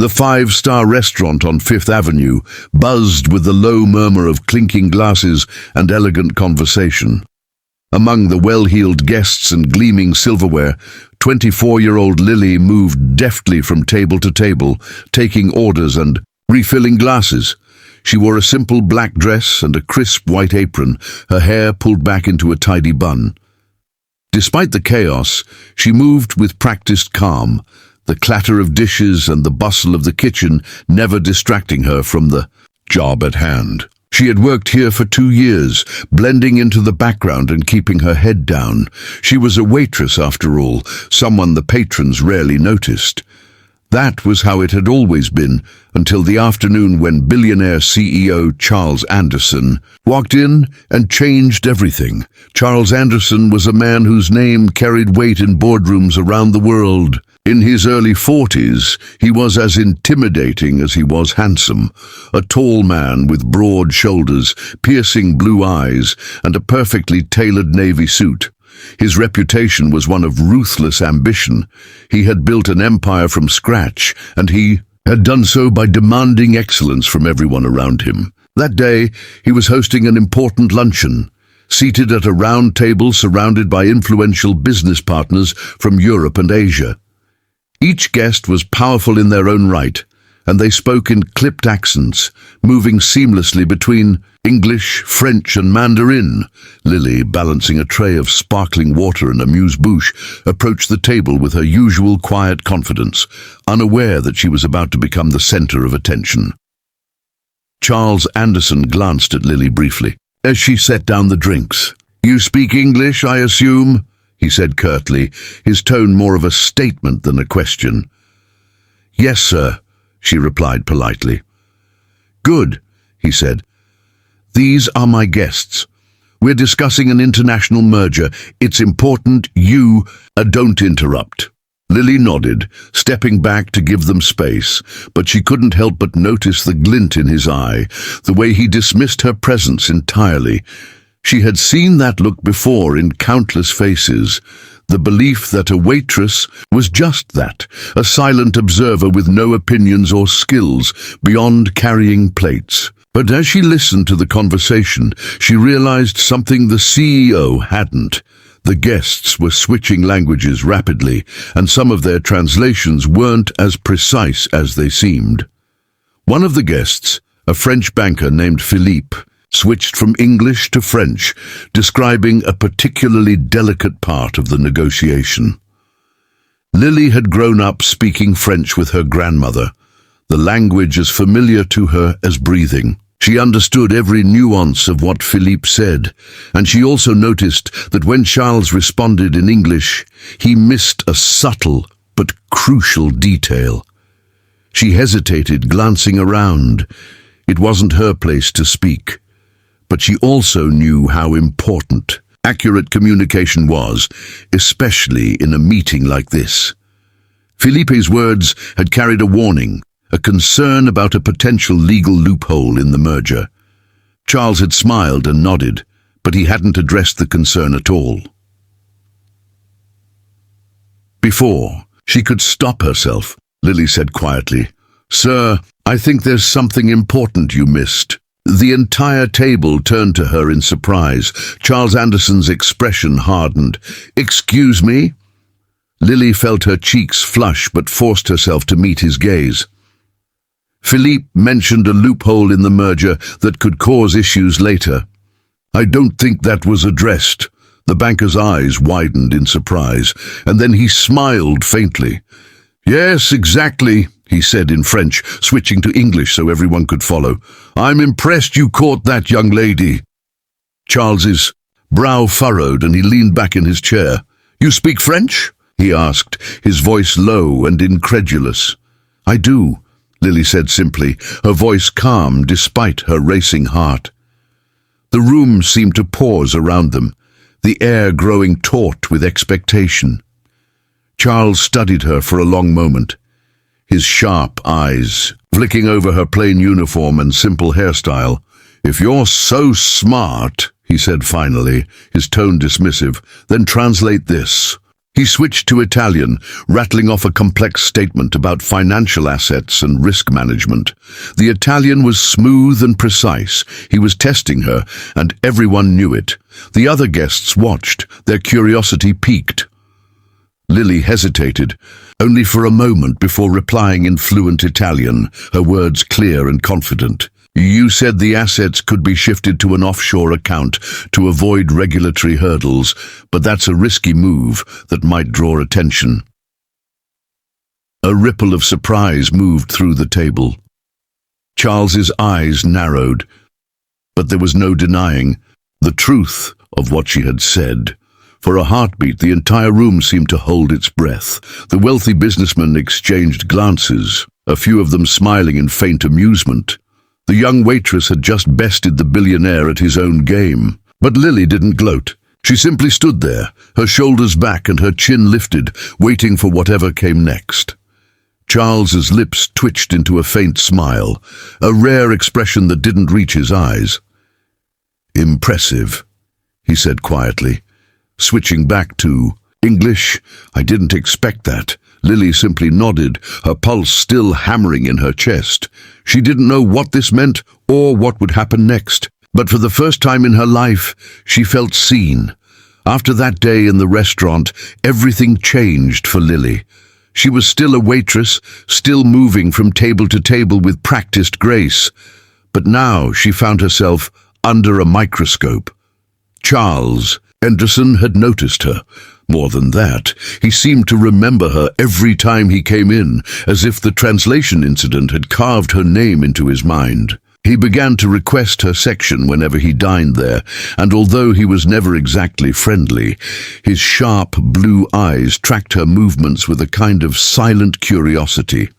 The five-star restaurant on Fifth Avenue buzzed with the low murmur of clinking glasses and elegant conversation. Among the well-heeled guests and gleaming silverware, 24-year-old Lily moved deftly from table to table, taking orders and refilling glasses. She wore a simple black dress and a crisp white apron, her hair pulled back into a tidy bun. Despite the chaos, she moved with practiced calm, the clatter of dishes and the bustle of the kitchen never distracting her from the job at hand. She had worked here for 2 years, blending into the background and keeping her head down. She was a waitress, after all, someone the patrons rarely noticed. That was how it had always been, until the afternoon when Billionaire CEO Charles Anderson walked in and changed everything. Charles Anderson was a man whose name carried weight in boardrooms around the world. In his early 40s, he was as intimidating as he was handsome, a tall man with broad shoulders, piercing blue eyes, and a perfectly tailored navy suit. His reputation was one of ruthless ambition. He had built an empire from scratch, and he had done so by demanding excellence from everyone around him. That day, he was hosting an important luncheon, seated at a round table surrounded by influential business partners from Europe and Asia. Each guest was powerful in their own right, and they spoke in clipped accents, moving seamlessly between English, French, and Mandarin. Lily, balancing a tray of sparkling water and amuse-bouche, approached the table with her usual quiet confidence, unaware that she was about to become the center of attention. Charles Anderson glanced at Lily briefly, as she set down the drinks. "You speak English, I assume?" he said curtly, his tone more of a statement than a question. "Yes, sir," she replied politely. "Good," he said. "These are my guests. We're discussing an international merger. It's important you don't interrupt." Lily nodded, stepping back to give them space, but she couldn't help but notice the glint in his eye, the way he dismissed her presence entirely. She had seen that look before in countless faces, the belief that a waitress was just that, a silent observer with no opinions or skills beyond carrying plates. But as she listened to the conversation, she realized something the CEO hadn't. The guests were switching languages rapidly, and some of their translations weren't as precise as they seemed. One of the guests, a French banker named Philippe, switched from English to French, describing a particularly delicate part of the negotiation. Lily had grown up speaking French with her grandmother, the language as familiar to her as breathing. She understood every nuance of what Philippe said, and she also noticed that when Charles responded in English, he missed a subtle but crucial detail. She hesitated, glancing around. It wasn't her place to speak. But she also knew how important accurate communication was, especially in a meeting like this. Philippe's words had carried a warning, a concern about a potential legal loophole in the merger. Charles had smiled and nodded, but he hadn't addressed the concern at all. Before she could stop herself, Lily said quietly, "Sir, I think there's something important you missed." The entire table turned to her in surprise. Charles Anderson's expression hardened. "Excuse me?" Lily felt her cheeks flush but forced herself to meet his gaze. "Philippe mentioned a loophole in the merger that could cause issues later. I don't think that was addressed." The banker's eyes widened in surprise, and then he smiled faintly. "Yes, exactly," he said in French, switching to English so everyone could follow. "I'm impressed you caught that, young lady." Charles's brow furrowed and he leaned back in his chair. "You speak French?" he asked, his voice low and incredulous. "I do," Lily said simply, her voice calm despite her racing heart. The room seemed to pause around them, the air growing taut with expectation. Charles studied her for a long moment, his sharp eyes flicking over her plain uniform and simple hairstyle. "If you're so smart," he said finally, his tone dismissive, "then translate this. He switched to Italian, rattling off a complex statement about financial assets and risk management. The Italian was smooth and precise. He was testing her, and everyone knew it. The other guests watched, their curiosity piqued. Lily hesitated, only for a moment before replying in fluent Italian, her words clear and confident. You said the assets could be shifted to an offshore account to avoid regulatory hurdles, but that's a risky move that might draw attention. A ripple of surprise moved through the table. Charles's eyes narrowed, but there was no denying the truth of what she had said. For a heartbeat, the entire room seemed to hold its breath. The wealthy businessmen exchanged glances, a few of them smiling in faint amusement. The young waitress had just bested the billionaire at his own game. But Lily didn't gloat. She simply stood there, her shoulders back and her chin lifted, waiting for whatever came next. Charles's lips twitched into a faint smile, a rare expression that didn't reach his eyes. Impressive, he said quietly. Switching back to English, I didn't expect that. Lily simply nodded, her pulse still hammering in her chest. She didn't know what this meant or what would happen next, but for the first time in her life, she felt seen. After that day in the restaurant, everything changed for Lily. She was still a waitress, still moving from table to table with practiced grace, but now she found herself under a microscope. Charles Henderson had noticed her. More than that, he seemed to remember her every time he came in, as if the translation incident had carved her name into his mind. He began to request her section whenever he dined there, and although he was never exactly friendly, his sharp blue eyes tracked her movements with a kind of silent curiosity.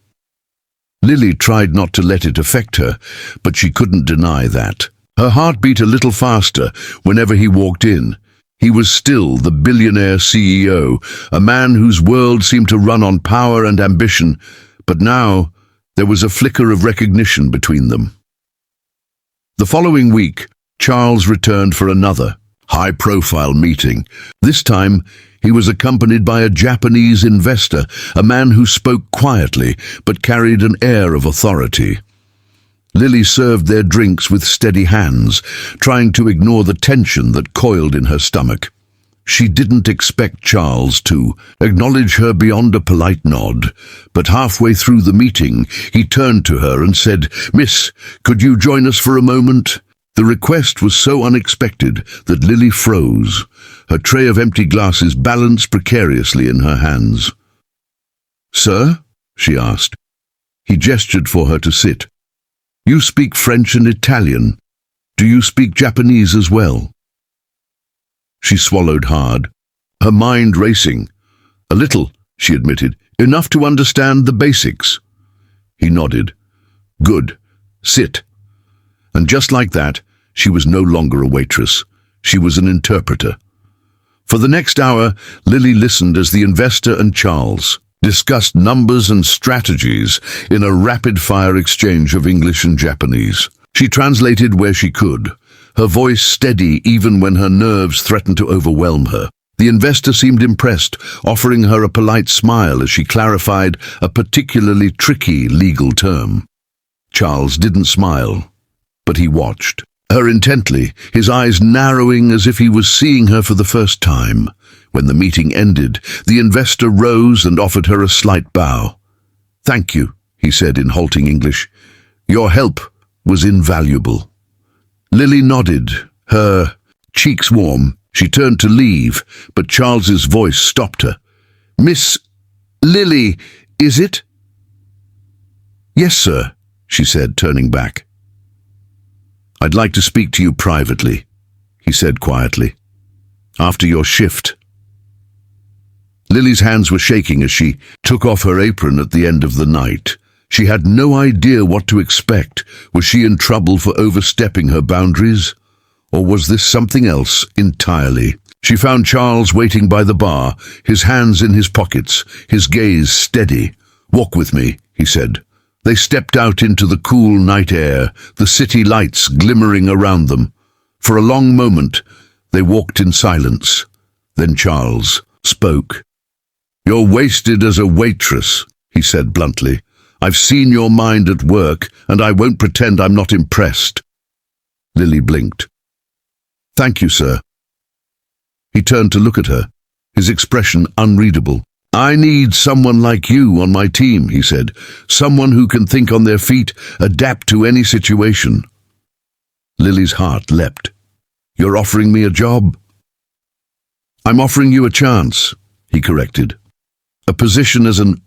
Lily tried not to let it affect her, but she couldn't deny that. Her heart beat a little faster whenever he walked in. He was still the billionaire CEO, a man whose world seemed to run on power and ambition, but now there was a flicker of recognition between them. The following week, Charles returned for another high-profile meeting. This time, he was accompanied by a Japanese investor, a man who spoke quietly but carried an air of authority. Lily served their drinks with steady hands, trying to ignore the tension that coiled in her stomach. She didn't expect Charles to acknowledge her beyond a polite nod, but halfway through the meeting, he turned to her and said, "Miss, could you join us for a moment?" The request was so unexpected that Lily froze, her tray of empty glasses balanced precariously in her hands. "Sir?" she asked. He gestured for her to sit. "You speak French and Italian. Do you speak Japanese as well?" She swallowed hard, her mind racing. "A little," she admitted, "enough to understand the basics." He nodded. "Good. Sit." And just like that, she was no longer a waitress. She was an interpreter. For the next hour, Lily listened as the investor and Charles discussed numbers and strategies in a rapid-fire exchange of English and Japanese. She translated where she could, her voice steady even when her nerves threatened to overwhelm her. The investor seemed impressed, offering her a polite smile as she clarified a particularly tricky legal term. Charles didn't smile, but he watched her intently, his eyes narrowing as if he was seeing her for the first time. When the meeting ended, the investor rose and offered her a slight bow. "Thank you," he said in halting English. "Your help was invaluable." Lily nodded, her cheeks warm. She turned to leave, but Charles's voice stopped her. "Miss Lily, is it?" "Yes, sir," she said, turning back. "I'd like to speak to you privately," he said quietly. "After your shift." Lily's hands were shaking as she took off her apron at the end of the night. She had no idea what to expect. Was she in trouble for overstepping her boundaries? Or was this something else entirely? She found Charles waiting by the bar, his hands in his pockets, his gaze steady. "Walk with me," he said. They stepped out into the cool night air, the city lights glimmering around them. For a long moment, they walked in silence. Then Charles spoke. "You're wasted as a waitress," he said bluntly. "I've seen your mind at work, and I won't pretend I'm not impressed." Lily blinked. "Thank you, sir." He turned to look at her, his expression unreadable. "I need someone like you on my team," he said. "Someone who can think on their feet, adapt to any situation." Lily's heart leapt. "You're offering me a job?" "I'm offering you a chance," he corrected. "A position as an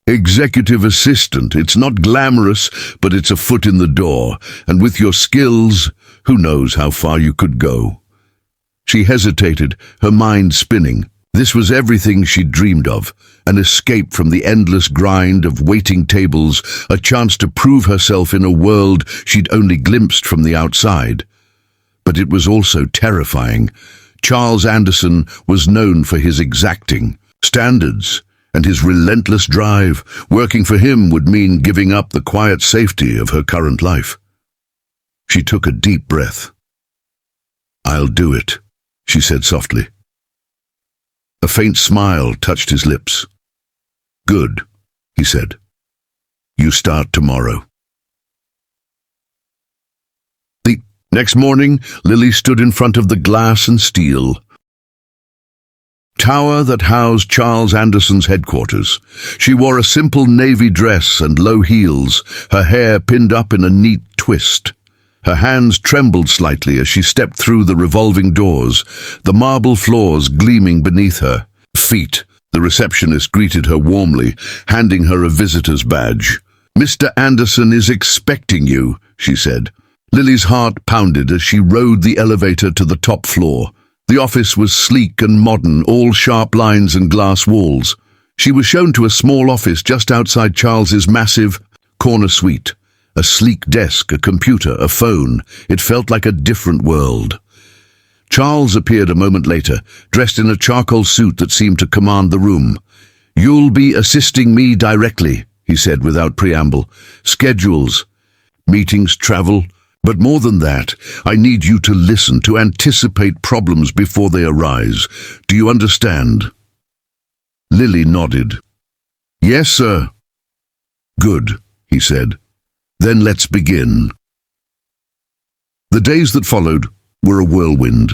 executive assistant. It's not glamorous, but it's a foot in the door, and with your skills, who knows how far you could go." She hesitated, her mind spinning. This was everything she'd dreamed of, an escape from the endless grind of waiting tables, a chance to prove herself in a world she'd only glimpsed from the outside. But it was also terrifying. Charles Anderson was known for his exacting standards, and his relentless drive. Working for him would mean giving up the quiet safety of her current life. She took a deep breath. "I'll do it," she said softly. A faint smile touched his lips. "Good," he said. "You start tomorrow." The next morning, Lily stood in front of the glass and steel tower that housed Charles Anderson's headquarters. She wore a simple navy dress and low heels, her hair pinned up in a neat twist. Her hands trembled slightly as she stepped through the revolving doors, the marble floors gleaming beneath her feet. The receptionist greeted her warmly, handing her a visitor's badge. "Mr. Anderson is expecting you," she said. Lily's heart pounded as she rode the elevator to the top floor. The office was sleek and modern, all sharp lines and glass walls. She was shown to a small office just outside Charles's massive corner suite. A sleek desk, a computer, a phone. It felt like a different world. Charles appeared a moment later, dressed in a charcoal suit that seemed to command the room. "You'll be assisting me directly," he said without preamble. "Schedules, meetings, travel. But more than that, I need you to listen, to anticipate problems before they arise. Do you understand?" Lily nodded. "Yes, sir." "Good," he said. "Then let's begin." The days that followed were a whirlwind.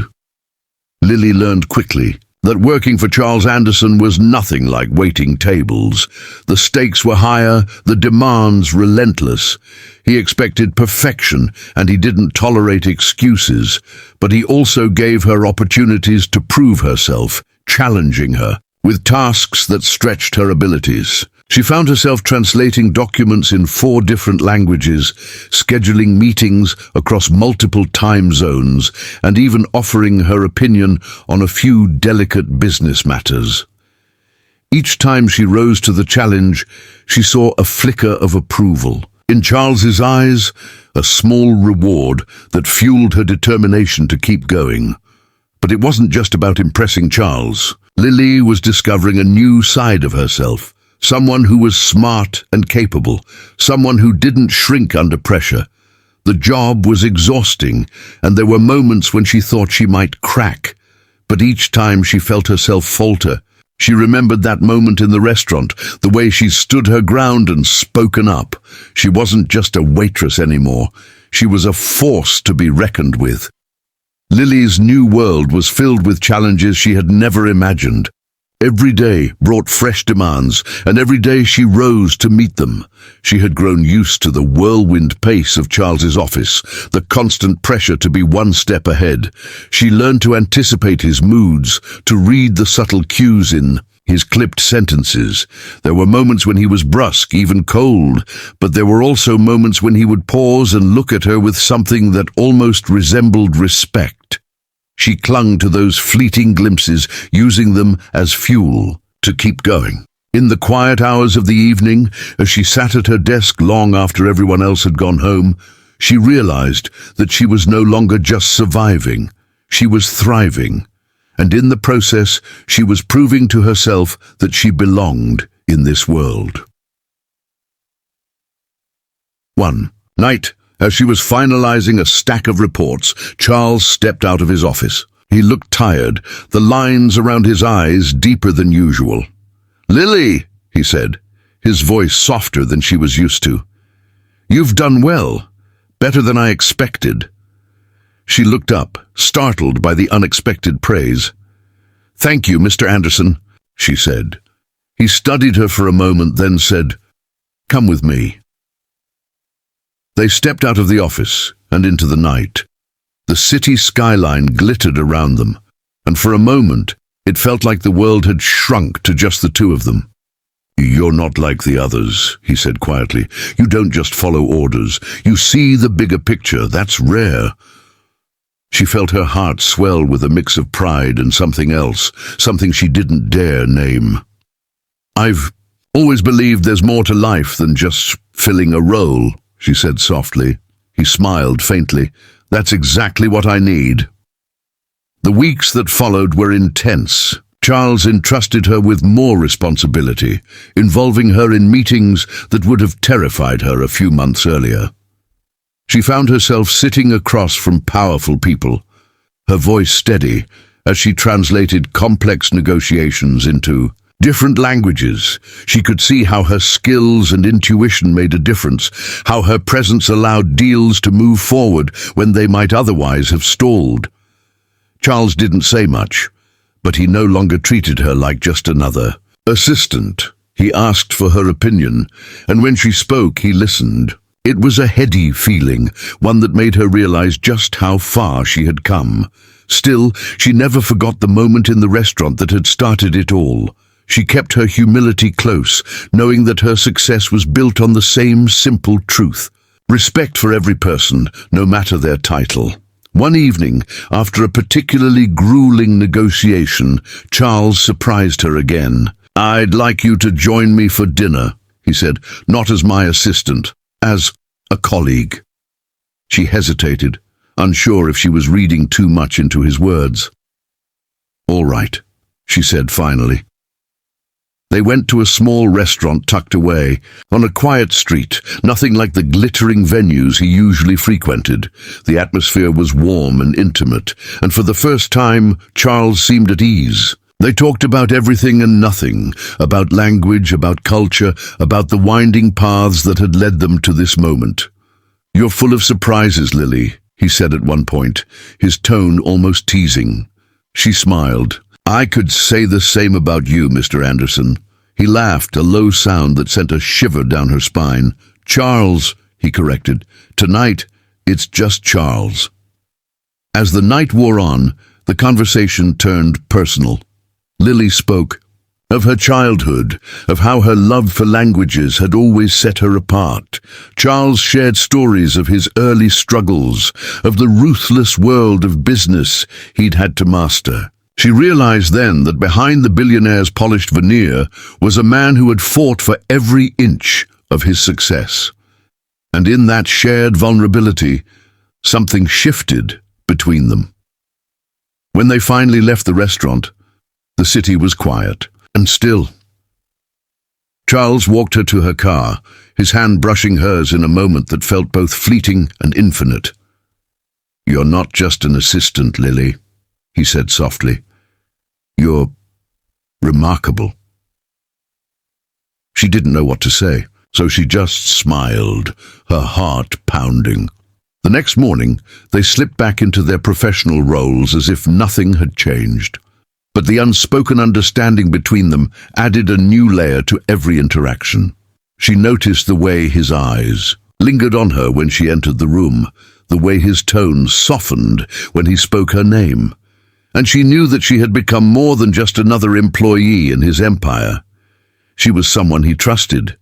Lily learned quickly that working for Charles Anderson was nothing like waiting tables. The stakes were higher, the demands relentless. He expected perfection, and he didn't tolerate excuses, but he also gave her opportunities to prove herself, challenging her with tasks that stretched her abilities. She found herself translating documents in 4 different languages, scheduling meetings across multiple time zones, and even offering her opinion on a few delicate business matters. Each time she rose to the challenge, she saw a flicker of approval. In Charles's eyes, a small reward that fueled her determination to keep going. But it wasn't just about impressing Charles. Lily was discovering a new side of herself. Someone who was smart and capable, someone who didn't shrink under pressure. The job was exhausting, and there were moments when she thought she might crack. But each time she felt herself falter. She remembered that moment in the restaurant, the way she stood her ground and spoken up. She wasn't just a waitress anymore. She was a force to be reckoned with. Lily's new world was filled with challenges she had never imagined. Every day brought fresh demands, and every day she rose to meet them. She had grown used to the whirlwind pace of Charles's office, the constant pressure to be one step ahead. She learned to anticipate his moods, to read the subtle cues in his clipped sentences. There were moments when he was brusque, even cold, but there were also moments when he would pause and look at her with something that almost resembled respect. She clung to those fleeting glimpses, using them as fuel to keep going. In the quiet hours of the evening, as she sat at her desk long after everyone else had gone home, she realized that she was no longer just surviving. She was thriving. And in the process, she was proving to herself that she belonged in this world. One night, as she was finalizing a stack of reports, Charles stepped out of his office. He looked tired, the lines around his eyes deeper than usual. "Lily," he said, his voice softer than she was used to. "You've done well, better than I expected." She looked up, startled by the unexpected praise. "Thank you, Mr. Anderson," she said. He studied her for a moment, then said, "Come with me." They stepped out of the office and into the night. The city skyline glittered around them, and for a moment it felt like the world had shrunk to just the two of them. "You're not like the others," he said quietly. "You don't just follow orders. You see the bigger picture. That's rare." She felt her heart swell with a mix of pride and something else, something she didn't dare name. "I've always believed there's more to life than just filling a role," she said softly. He smiled faintly. "That's exactly what I need." The weeks that followed were intense. Charles entrusted her with more responsibility, involving her in meetings that would have terrified her a few months earlier. She found herself sitting across from powerful people, her voice steady as she translated complex negotiations into different languages. She could see how her skills and intuition made a difference, how her presence allowed deals to move forward when they might otherwise have stalled. Charles didn't say much, but he no longer treated her like just another assistant. He asked for her opinion, and when she spoke, he listened. It was a heady feeling, one that made her realize just how far she had come. Still, she never forgot the moment in the restaurant that had started it all. She kept her humility close, knowing that her success was built on the same simple truth: respect for every person, no matter their title. One evening, after a particularly grueling negotiation, Charles surprised her again. "I'd like you to join me for dinner," he said, "not as my assistant, as a colleague." She hesitated, unsure if she was reading too much into his words. "All right," she said finally. They went to a small restaurant tucked away, on a quiet street, nothing like the glittering venues he usually frequented. The atmosphere was warm and intimate, and for the first time, Charles seemed at ease. They talked about everything and nothing, about language, about culture, about the winding paths that had led them to this moment. "You're full of surprises, Lily," he said at one point, his tone almost teasing. She smiled. "I could say the same about you, Mr. Anderson." He laughed, a low sound that sent a shiver down her spine. "Charles," he corrected. "Tonight, it's just Charles." As the night wore on, the conversation turned personal. Lily spoke of her childhood, of how her love for languages had always set her apart. Charles shared stories of his early struggles, of the ruthless world of business he'd had to master. She realized then that behind the billionaire's polished veneer was a man who had fought for every inch of his success. And in that shared vulnerability, something shifted between them. When they finally left the restaurant, the city was quiet and still. Charles walked her to her car, his hand brushing hers in a moment that felt both fleeting and infinite. "You're not just an assistant, Lily," he said softly. "You're remarkable." She didn't know what to say, so she just smiled, her heart pounding. The next morning, they slipped back into their professional roles as if nothing had changed. But the unspoken understanding between them added a new layer to every interaction. She noticed the way his eyes lingered on her when she entered the room, the way his tone softened when he spoke her name. And she knew that she had become more than just another employee in his empire. She was someone he trusted.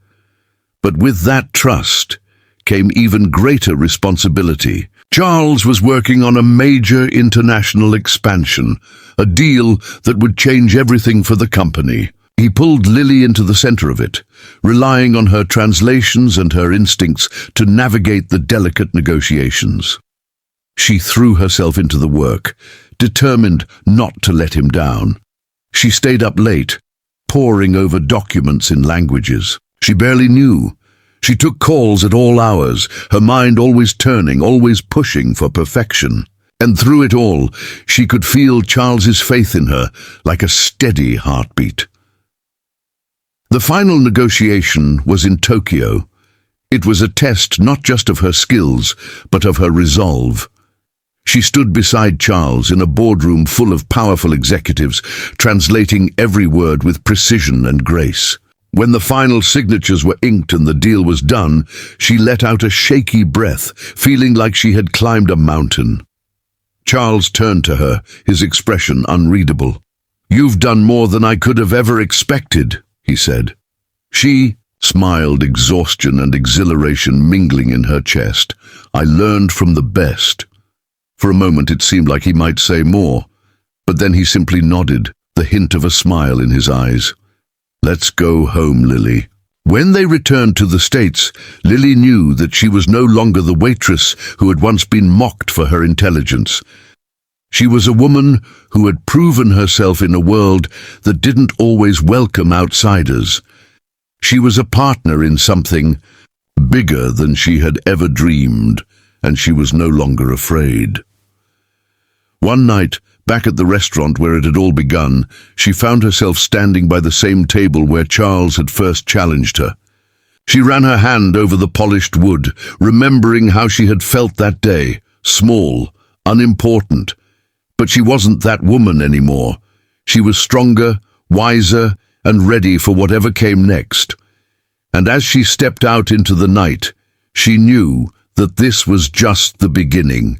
But with that trust came even greater responsibility. Charles was working on a major international expansion, a deal that would change everything for the company. He pulled Lily into the center of it, relying on her translations and her instincts to navigate the delicate negotiations. She threw herself into the work, determined not to let him down. She stayed up late, poring over documents in languages she barely knew. She took calls at all hours, her mind always turning, always pushing for perfection. And through it all, she could feel Charles's faith in her like a steady heartbeat. The final negotiation was in Tokyo. It was a test not just of her skills, but of her resolve. She stood beside Charles in a boardroom full of powerful executives, translating every word with precision and grace. When the final signatures were inked and the deal was done, she let out a shaky breath, feeling like she had climbed a mountain. Charles turned to her, his expression unreadable. "You've done more than I could have ever expected," he said. She smiled, exhaustion and exhilaration mingling in her chest. "I learned from the best." For a moment it seemed like he might say more, but then he simply nodded, the hint of a smile in his eyes. "Let's go home, Lily." When they returned to the States, Lily knew that she was no longer the waitress who had once been mocked for her intelligence. She was a woman who had proven herself in a world that didn't always welcome outsiders. She was a partner in something bigger than she had ever dreamed, and she was no longer afraid. One night, back at the restaurant where it had all begun, she found herself standing by the same table where Charles had first challenged her. She ran her hand over the polished wood, remembering how she had felt that day, small, unimportant. But she wasn't that woman anymore. She was stronger, wiser, and ready for whatever came next. And as she stepped out into the night, she knew that this was just the beginning.